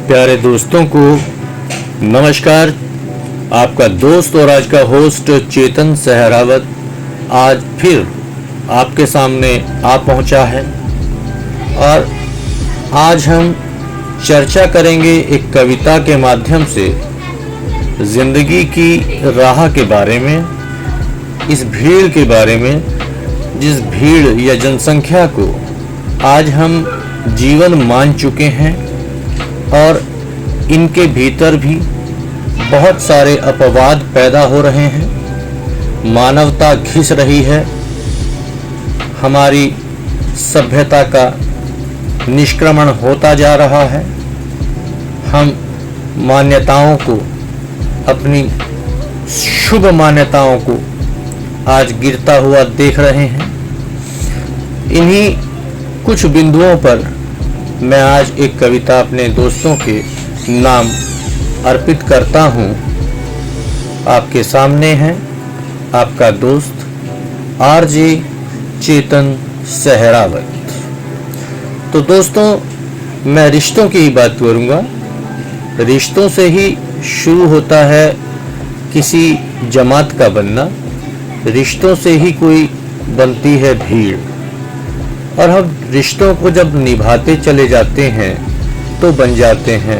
प्यारे दोस्तों को नमस्कार। आपका दोस्त और आज का होस्ट चेतन सहरावत आज फिर आपके सामने आ पहुंचा है और आज हम चर्चा करेंगे एक कविता के माध्यम से ज़िंदगी की राह के बारे में, इस भीड़ के बारे में, जिस भीड़ या जनसंख्या को आज हम जीवन मान चुके हैं और इनके भीतर भी बहुत सारे अपवाद पैदा हो रहे हैं। मानवता घिस रही है, हमारी सभ्यता का निष्क्रमण होता जा रहा है। हम मान्यताओं को, अपनी शुभ मान्यताओं को आज गिरता हुआ देख रहे हैं। इन्हीं कुछ बिंदुओं पर मैं आज एक कविता अपने दोस्तों के नाम अर्पित करता हूँ। आपके सामने है आपका दोस्त आरजे चेतन सहरावत। तो दोस्तों, मैं रिश्तों की ही बात करूँगा। रिश्तों से ही शुरू होता है किसी जमात का बनना, रिश्तों से ही कोई बनती है भीड़, और हम रिश्तों को जब निभाते चले जाते हैं तो बन जाते हैं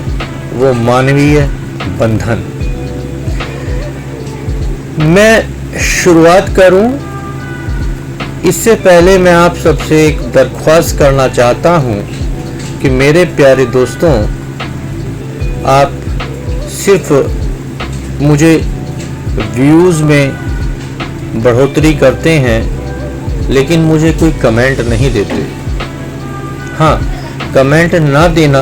वो मानवीय बंधन। मैं शुरुआत करूं इससे पहले मैं आप सबसे एक दरख्वास्त करना चाहता हूं कि मेरे प्यारे दोस्तों, आप सिर्फ मुझे व्यूज़ में बढ़ोतरी करते हैं लेकिन मुझे कोई कमेंट नहीं देते। हाँ, कमेंट ना देना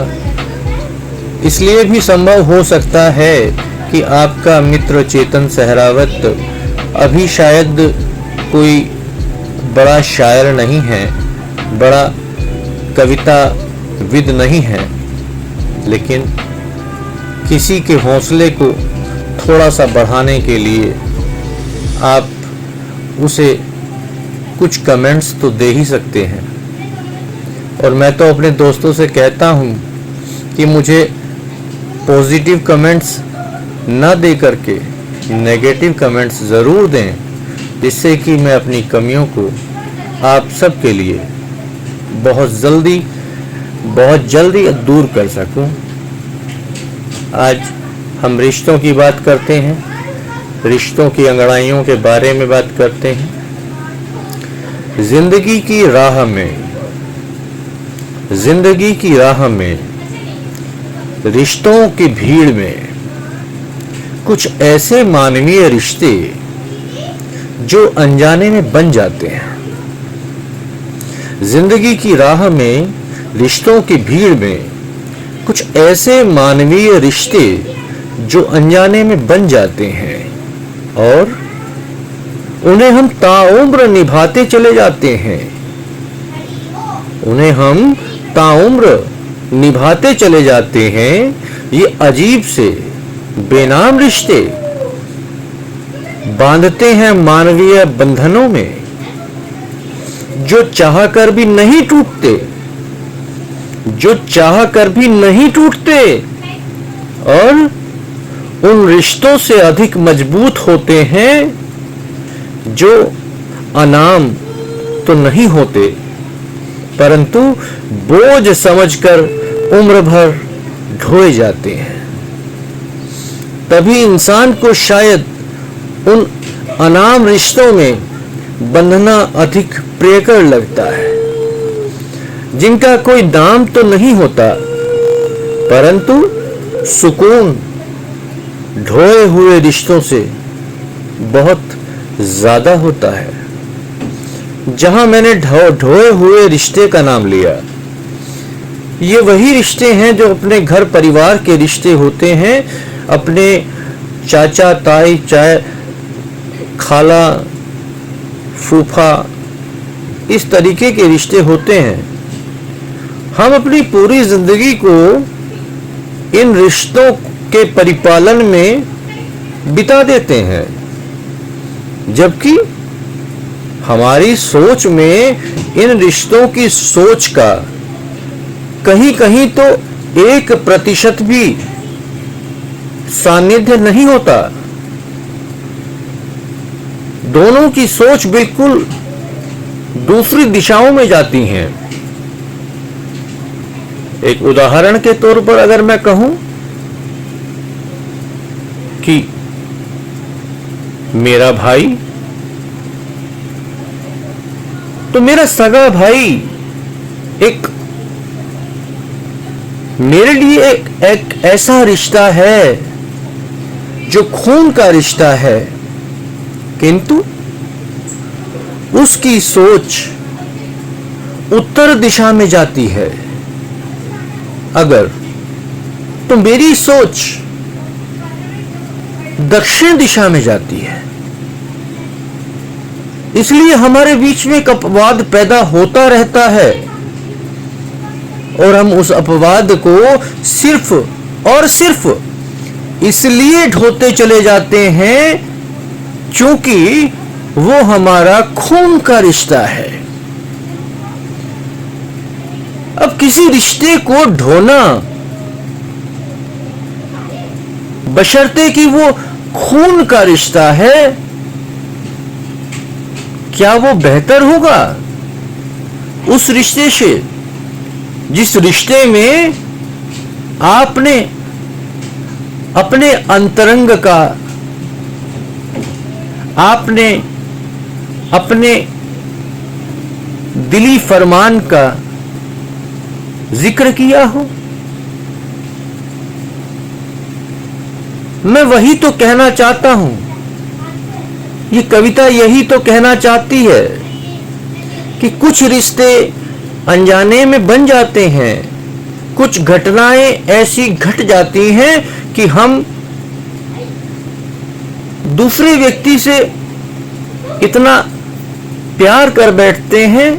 इसलिए भी संभव हो सकता है कि आपका मित्र चेतन सहरावत अभी शायद कोई बड़ा शायर नहीं है, बड़ा कविताविद नहीं है, लेकिन किसी के हौसले को थोड़ा सा बढ़ाने के लिए आप उसे कुछ कमेंट्स तो दे ही सकते हैं। और मैं तो अपने दोस्तों से कहता हूँ कि मुझे पॉजिटिव कमेंट्स ना दे करके नेगेटिव कमेंट्स ज़रूर दें, जिससे कि मैं अपनी कमियों को आप सब के लिए बहुत जल्दी दूर कर सकूं। आज हम रिश्तों की बात करते हैं, रिश्तों की अंगड़ाइयों के बारे में बात करते हैं। जिंदगी की राह में रिश्तों की भीड़ में कुछ ऐसे मानवीय रिश्ते जो अनजाने में बन जाते हैं। जिंदगी की राह में रिश्तों की भीड़ में कुछ ऐसे मानवीय रिश्ते जो अनजाने में बन जाते हैं और उन्हें हम ताउम्र निभाते चले जाते हैं। ये अजीब से बेनाम रिश्ते बांधते हैं मानवीय बंधनों में, जो चाह कर भी नहीं टूटते और उन रिश्तों से अधिक मजबूत होते हैं जो अनाम तो नहीं होते परंतु बोझ समझकर उम्र भर ढोए जाते हैं। तभी इंसान को शायद उन अनाम रिश्तों में बंधना अधिक प्रियकर लगता है, जिनका कोई दाम तो नहीं होता परंतु सुकून ढोए हुए रिश्तों से बहुत ज्यादा होता है। जहां मैंने ढोए हुए रिश्ते का नाम लिया, ये वही रिश्ते हैं जो अपने घर परिवार के रिश्ते होते हैं, अपने चाचा ताई खाला फूफा इस तरीके के रिश्ते होते हैं। हम अपनी पूरी जिंदगी को इन रिश्तों के परिपालन में बिता देते हैं, जबकि हमारी सोच में इन रिश्तों की सोच का कहीं कहीं तो 1% भी सानिध्य नहीं होता। दोनों की सोच बिल्कुल दूसरी दिशाओं में जाती हैं। एक उदाहरण के तौर पर अगर मैं कहूं कि मेरा भाई, तो मेरा सगा भाई एक मेरे लिए एक ऐसा रिश्ता है जो खून का रिश्ता है, किंतु उसकी सोच उत्तर दिशा में जाती है। अगर तो मेरी सोच दक्षिण दिशा में जाती है। इसलिए हमारे बीच में एक अपवाद पैदा होता रहता है और हम उस अपवाद को सिर्फ और सिर्फ इसलिए ढोते चले जाते हैं क्योंकि वो हमारा खून का रिश्ता है। अब किसी रिश्ते को ढोना, बशर्ते कि वो खून का रिश्ता है, क्या वो बेहतर होगा उस रिश्ते से जिस रिश्ते में आपने अपने अंतरंग का, आपने अपने दिली फरमान का जिक्र किया हो? मैं वही तो कहना चाहता हूं, ये कविता यही तो कहना चाहती है कि कुछ रिश्ते अनजाने में बन जाते हैं, कुछ घटनाएं ऐसी घट जाती हैं कि हम दूसरे व्यक्ति से इतना प्यार कर बैठते हैं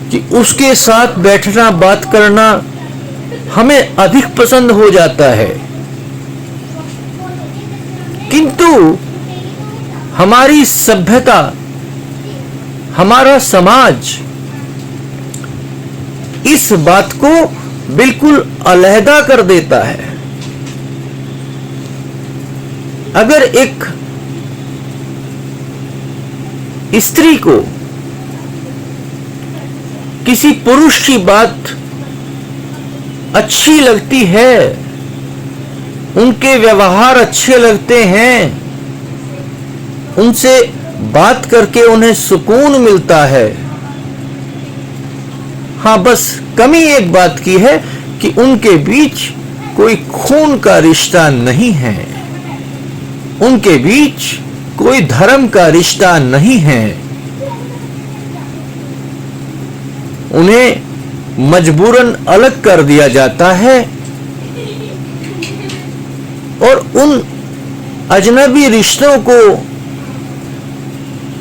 कि उसके साथ बैठना, बात करना हमें अधिक पसंद हो जाता है। किंतु हमारी सभ्यता, हमारा समाज इस बात को बिल्कुल अलहदा कर देता है। अगर एक स्त्री को किसी पुरुष की बात अच्छी लगती है, उनके व्यवहार अच्छे लगते हैं, उनसे बात करके उन्हें सुकून मिलता है, हाँ बस कमी एक बात की है कि उनके बीच कोई खून का रिश्ता नहीं है, उनके बीच कोई धर्म का रिश्ता नहीं है, उन्हें मजबूरन अलग कर दिया जाता है और उन अजनबी रिश्तों को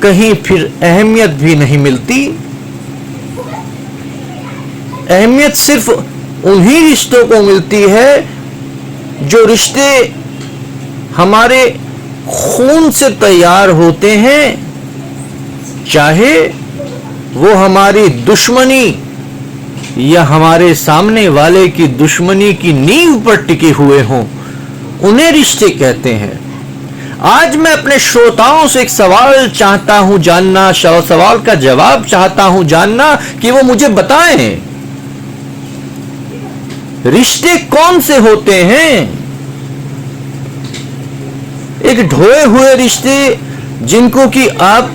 कहीं फिर अहमियत भी नहीं मिलती। अहमियत सिर्फ उन्हीं रिश्तों को मिलती है जो रिश्ते हमारे खून से तैयार होते हैं, चाहे वो हमारी दुश्मनी या हमारे सामने वाले की दुश्मनी की नींव पर टिके हुए हों, उन्हें रिश्ते कहते हैं। आज मैं अपने श्रोताओं से एक सवाल चाहता हूं जानना, सवाल का जवाब चाहता हूं जानना कि वो मुझे बताएं, रिश्ते कौन से होते हैं? एक ढोए हुए रिश्ते जिनको कि आप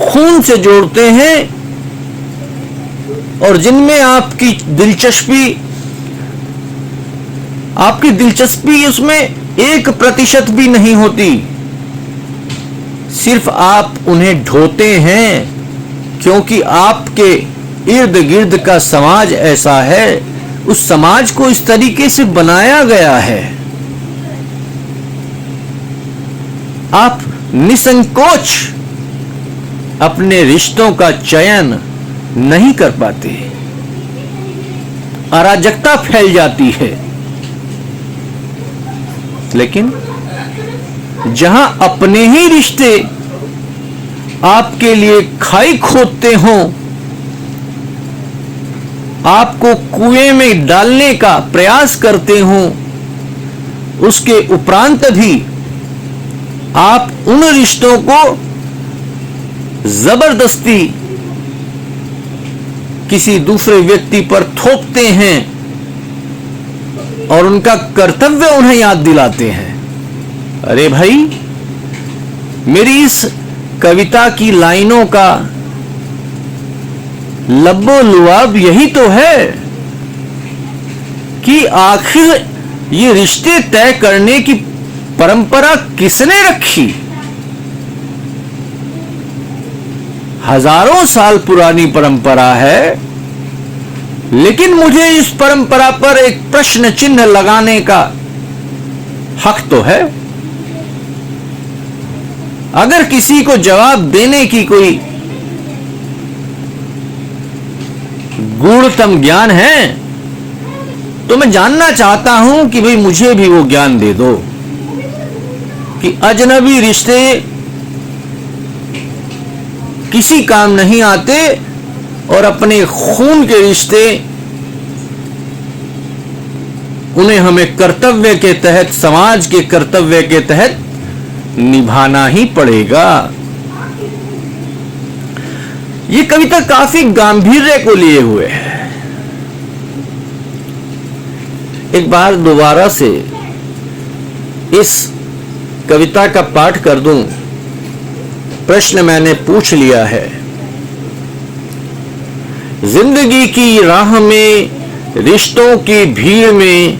खून से जोड़ते हैं और जिनमें आपकी दिलचस्पी उसमें 1% भी नहीं होती, सिर्फ आप उन्हें ढोते हैं क्योंकि आपके इर्द गिर्द का समाज ऐसा है, उस समाज को इस तरीके से बनाया गया है। आप निसंकोच अपने रिश्तों का चयन नहीं कर पाते, अराजकता फैल जाती है। लेकिन जहां अपने ही रिश्ते आपके लिए खाई खोदते हों, आपको कुएं में डालने का प्रयास करते हो, उसके उपरांत भी आप उन रिश्तों को जबरदस्ती किसी दूसरे व्यक्ति पर थोपते हैं और उनका कर्तव्य उन्हें याद दिलाते हैं। अरे भाई, मेरी इस कविता की लाइनों का लब्बो लुआब यही तो है कि आखिर ये रिश्ते तय करने की परंपरा किसने रखी? हजारों साल पुरानी परंपरा है, लेकिन मुझे इस परंपरा पर एक प्रश्न चिन्ह लगाने का हक तो है। अगर किसी को जवाब देने की कोई गूढ़तम ज्ञान है तो मैं जानना चाहता हूं कि भाई मुझे भी वो ज्ञान दे दो कि अजनबी रिश्ते किसी काम नहीं आते और अपने खून के रिश्ते उन्हें हमें कर्तव्य के तहत, समाज के कर्तव्य के तहत निभाना ही पड़ेगा। ये कविता काफी गांभीर्य को लिए हुए है। एक बार दोबारा से इस कविता का पाठ कर दूं। प्रश्न मैंने पूछ लिया है। जिंदगी की राह में, रिश्तों की भीड़ में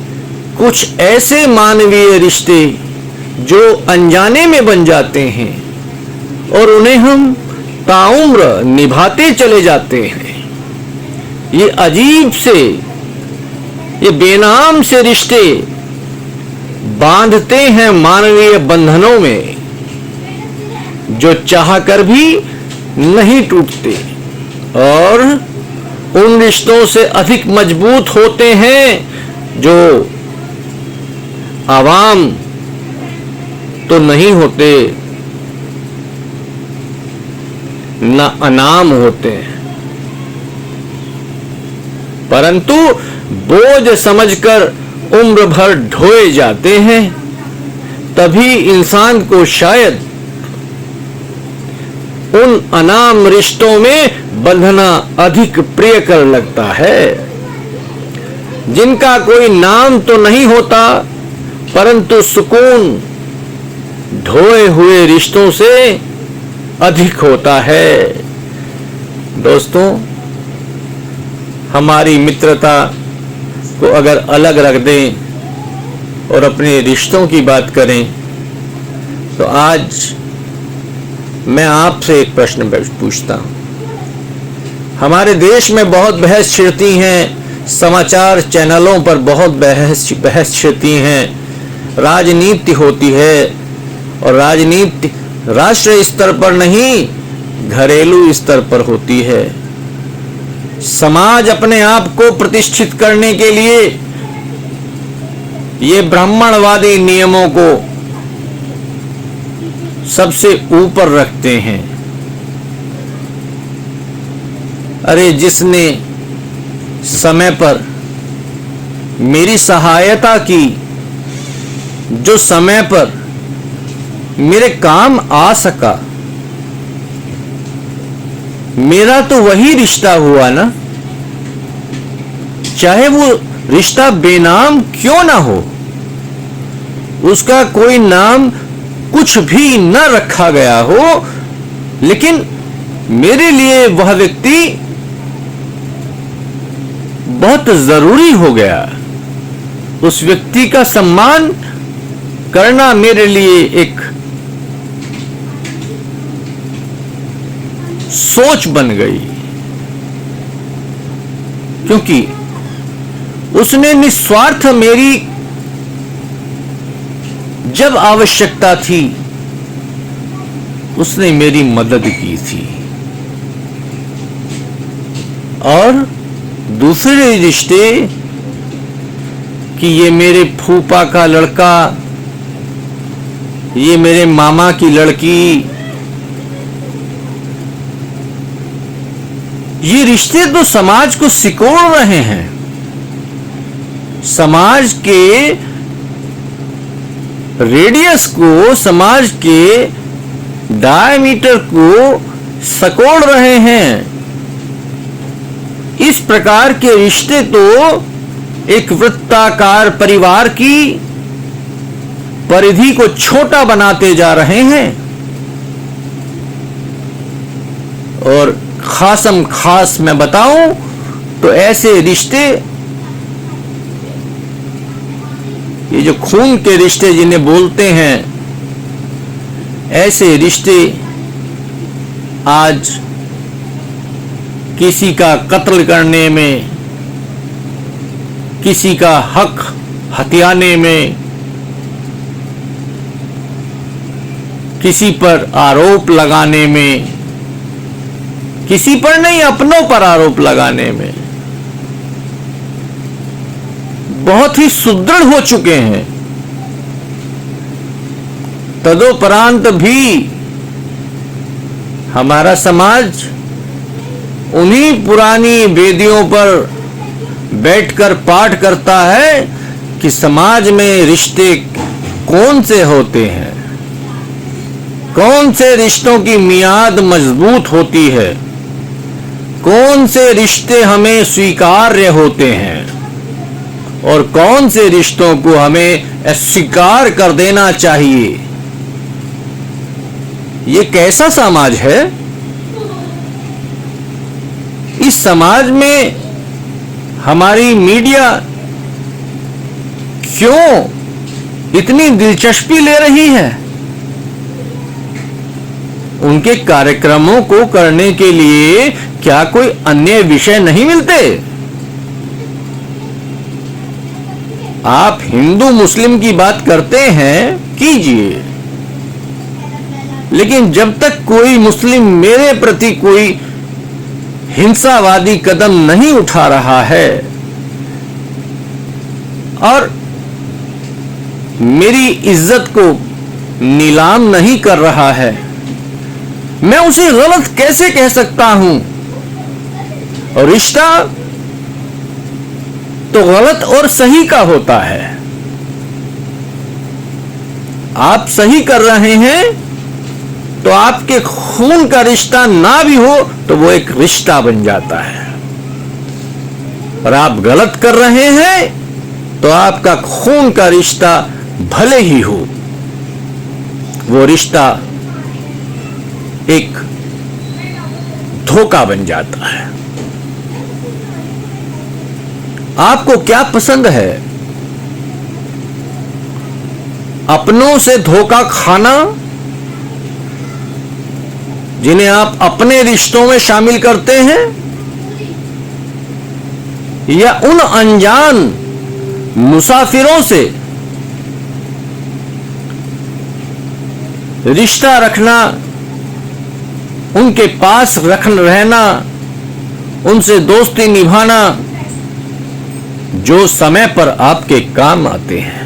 कुछ ऐसे मानवीय रिश्ते जो अनजाने में बन जाते हैं और उन्हें हम ताउम्र निभाते चले जाते हैं। ये अजीब से, ये बेनाम से रिश्ते बांधते हैं मानवीय बंधनों में जो चाहकर भी नहीं टूटते और उन रिश्तों से अधिक मजबूत होते हैं जो आवाम तो नहीं होते, न अनाम होते हैं, परंतु बोझ समझकर उम्र भर ढोए जाते हैं। तभी इंसान को शायद उन अनाम रिश्तों में बंधना अधिक प्रियकर लगता है, जिनका कोई नाम तो नहीं होता परंतु सुकून ढोए हुए रिश्तों से अधिक होता है। दोस्तों, हमारी मित्रता को अगर अलग रख दें और अपने रिश्तों की बात करें तो आज मैं आपसे एक प्रश्न पूछता हूं। हमारे देश में बहुत बहस छिड़ती हैं, समाचार चैनलों पर बहुत बहस छिड़ती हैं, राजनीति होती है और राजनीति राष्ट्र स्तर पर नहीं घरेलू स्तर पर होती है। समाज अपने आप को प्रतिष्ठित करने के लिए ये ब्राह्मणवादी नियमों को सबसे ऊपर रखते हैं। अरे, जिसने समय पर मेरी सहायता की, जो समय पर मेरे काम आ सका, मेरा तो वही रिश्ता हुआ ना, चाहे वो रिश्ता बेनाम क्यों ना हो, उसका कोई नाम कुछ भी न रखा गया हो, लेकिन मेरे लिए वह व्यक्ति बहुत जरूरी हो गया। उस व्यक्ति का सम्मान करना मेरे लिए एक सोच बन गई, क्योंकि उसने निस्वार्थ मेरी जब आवश्यकता थी उसने मेरी मदद की थी। और दूसरे रिश्ते कि ये मेरे फूफा का लड़का, ये मेरे मामा की लड़की, ये रिश्ते तो समाज को सिकोड़ रहे हैं, समाज के रेडियस को, समाज के डायमीटर को सिकोड़ रहे हैं। इस प्रकार के रिश्ते तो एक वृत्ताकार परिवार की परिधि को छोटा बनाते जा रहे हैं और खासम खास मैं बताऊं तो ऐसे रिश्ते, ये जो खून के रिश्ते जिन्हें बोलते हैं, ऐसे रिश्ते आज किसी का कत्ल करने में, किसी का हक हथियाने में, किसी पर आरोप लगाने में, किसी पर नहीं अपनों पर आरोप लगाने में बहुत ही सुदृढ़ हो चुके हैं। तदोपरांत भी हमारा समाज उन्हीं पुरानी वेदियों पर बैठकर पाठ करता है कि समाज में रिश्ते कौन से होते हैं, कौन से रिश्तों की मियाद मजबूत होती है, कौन से रिश्ते हमें स्वीकार्य होते हैं और कौन से रिश्तों को हमें अस्वीकार कर देना चाहिए। ये कैसा समाज है? इस समाज में हमारी मीडिया क्यों इतनी दिलचस्पी ले रही है? उनके कार्यक्रमों को करने के लिए क्या कोई अन्य विषय नहीं मिलते? आप हिंदू मुस्लिम की बात करते हैं, कीजिए, लेकिन जब तक कोई मुस्लिम मेरे प्रति कोई हिंसावादी कदम नहीं उठा रहा है और मेरी इज्जत को नीलाम नहीं कर रहा है, मैं उसे गलत कैसे कह सकता हूं? और रिश्ता तो गलत और सही का होता है। आप सही कर रहे हैं तो आपके खून का रिश्ता ना भी हो तो वो एक रिश्ता बन जाता है, और आप गलत कर रहे हैं तो आपका खून का रिश्ता भले ही हो, वो रिश्ता एक धोखा बन जाता है। आपको क्या पसंद है? अपनों से धोखा खाना, जिन्हें आप अपने रिश्तों में शामिल करते हैं, या उन अनजान मुसाफिरों से रिश्ता रखना, उनके पास रहना, उनसे दोस्ती निभाना जो समय पर आपके काम आते हैं।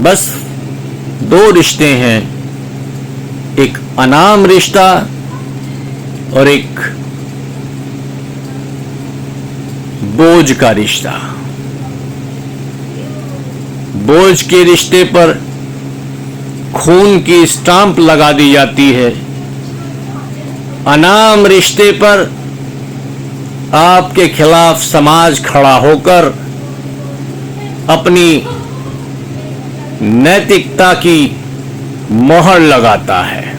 बस दो रिश्ते हैं, एक अनाम रिश्ता और एक बोझ का रिश्ता। बोझ के रिश्ते पर खून की स्टांप लगा दी जाती है, अनाम रिश्ते पर आपके खिलाफ समाज खड़ा होकर अपनी नैतिकता की मोहर लगाता है।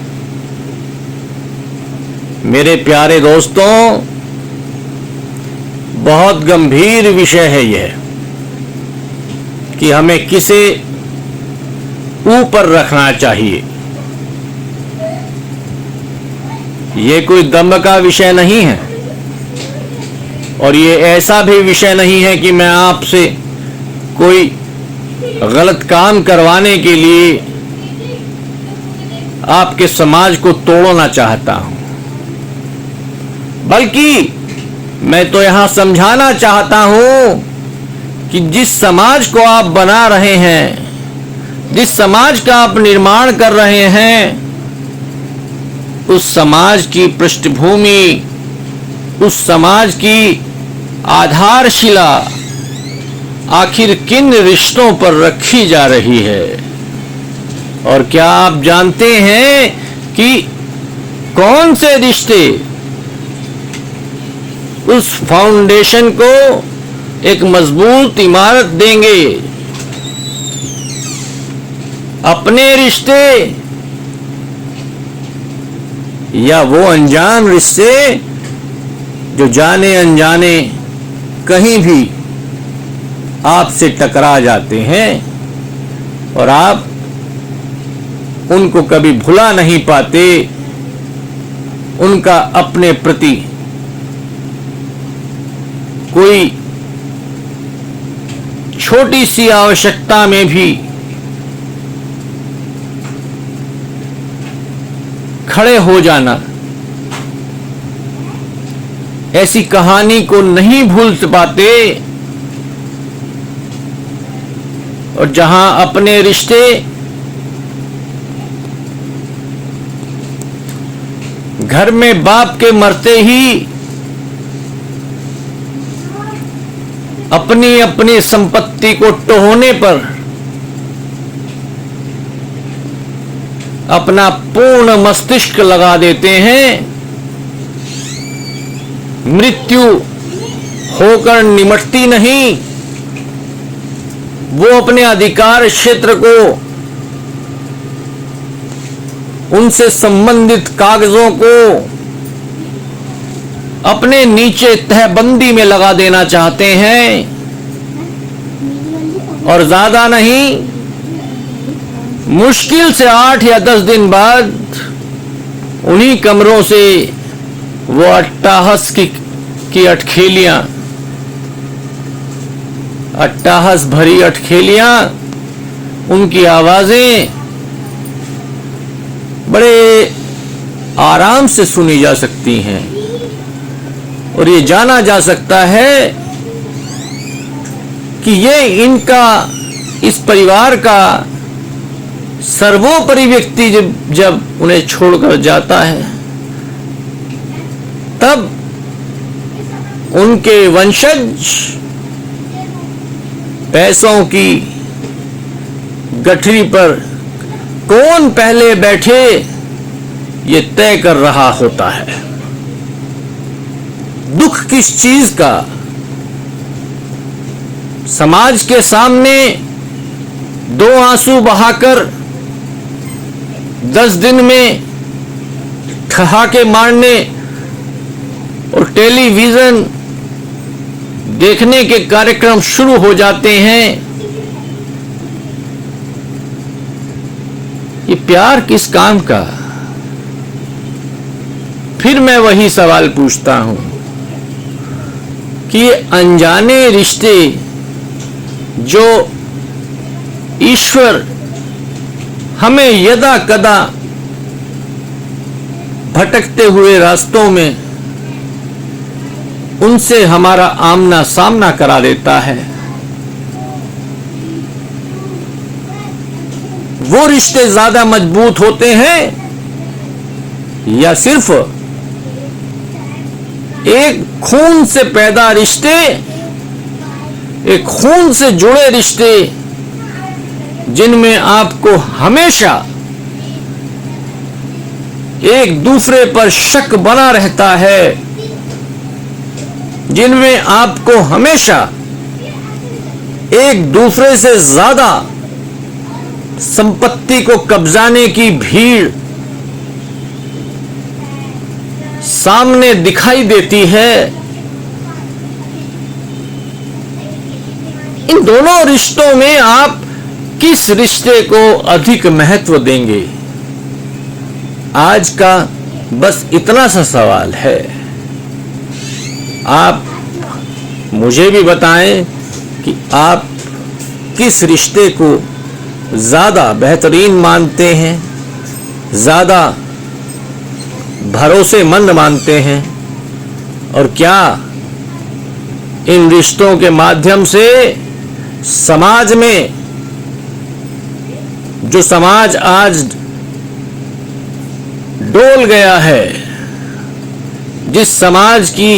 मेरे प्यारे दोस्तों, बहुत गंभीर विषय है यह कि हमें किसे ऊपर रखना चाहिए। यह कोई दम का विषय नहीं है और ये ऐसा भी विषय नहीं है कि मैं आपसे कोई गलत काम करवाने के लिए आपके समाज को तोड़ना चाहता हूं, बल्कि मैं तो यहां समझाना चाहता हूं कि जिस समाज को आप बना रहे हैं, जिस समाज का आप निर्माण कर रहे हैं, उस समाज की पृष्ठभूमि, उस समाज की आधारशिला आखिर किन रिश्तों पर रखी जा रही है। और क्या आप जानते हैं कि कौन से रिश्ते उस फाउंडेशन को एक मजबूत इमारत देंगे? अपने रिश्ते या वो अनजान रिश्ते जो जाने अनजाने कहीं भी आपसे टकरा जाते हैं और आप उनको कभी भुला नहीं पाते, उनका अपने प्रति कोई छोटी सी आवश्यकता में भी खड़े हो जाना, ऐसी कहानी को नहीं भूल पाते। और जहां अपने रिश्ते घर में बाप के मरते ही अपनी अपनी संपत्ति को टोहने पर अपना पूर्ण मस्तिष्क लगा देते हैं, मृत्यु होकर निमटती नहीं, वो अपने अधिकार क्षेत्र को, उनसे संबंधित कागजों को अपने नीचे तहबंदी में लगा देना चाहते हैं। और ज्यादा नहीं, मुश्किल से 8 या 10 दिन बाद उन्हीं कमरों से वो अट्टाहस की अटखेलियां, अट्टाहस भरी अटखेलियां, उनकी आवाजें बड़े आराम से सुनी जा सकती हैं। और ये जाना जा सकता है कि ये इनका, इस परिवार का सर्वोपरि व्यक्ति जब उन्हें छोड़कर जाता है, तब उनके वंशज पैसों की गठरी पर कौन पहले बैठे ये तय कर रहा होता है। दुख किस चीज का? समाज के सामने 2 आंसू बहाकर 10 दिन में ठहाके मारने और टेलीविजन देखने के कार्यक्रम शुरू हो जाते हैं। ये प्यार किस काम का? फिर मैं वही सवाल पूछता हूं कि ये अनजाने रिश्ते जो ईश्वर हमें यदा कदा भटकते हुए रास्तों में उनसे हमारा आमना सामना करा देता है, वो रिश्ते ज्यादा मजबूत होते हैं या सिर्फ एक खून से पैदा रिश्ते, एक खून से जुड़े रिश्ते जिनमें आपको हमेशा एक दूसरे पर शक बना रहता है, जिनमें आपको हमेशा एक दूसरे से ज्यादा संपत्ति को कब्जाने की भीड़ सामने दिखाई देती है। इन दोनों रिश्तों में आप किस रिश्ते को अधिक महत्व देंगे? आज का बस इतना सा सवाल है। आप मुझे भी बताएं कि आप किस रिश्ते को ज्यादा बेहतरीन मानते हैं, ज्यादा भरोसेमंद मानते हैं, और क्या इन रिश्तों के माध्यम से समाज में, जो समाज आज डोल गया है, जिस समाज की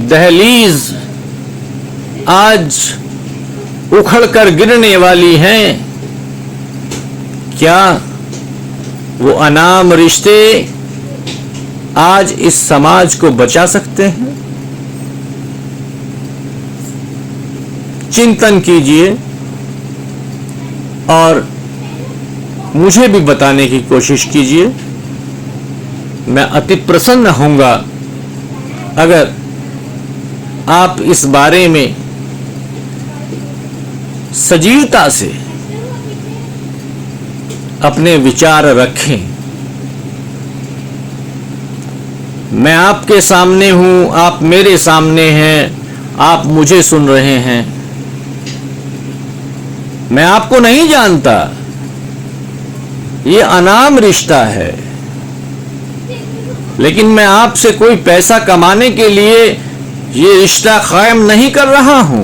दहलीज आज उखड़कर गिरने वाली है, क्या वो अनाम रिश्ते आज इस समाज को बचा सकते हैं? चिंतन कीजिए और मुझे भी बताने की कोशिश कीजिए। मैं अति प्रसन्न होऊंगा अगर आप इस बारे में सजीवता से अपने विचार रखें। मैं आपके सामने हूं, आप मेरे सामने हैं, आप मुझे सुन रहे हैं। मैं आपको नहीं जानता, ये अनाम रिश्ता है, लेकिन मैं आपसे कोई पैसा कमाने के लिए ये रिश्ता कायम नहीं कर रहा हूं।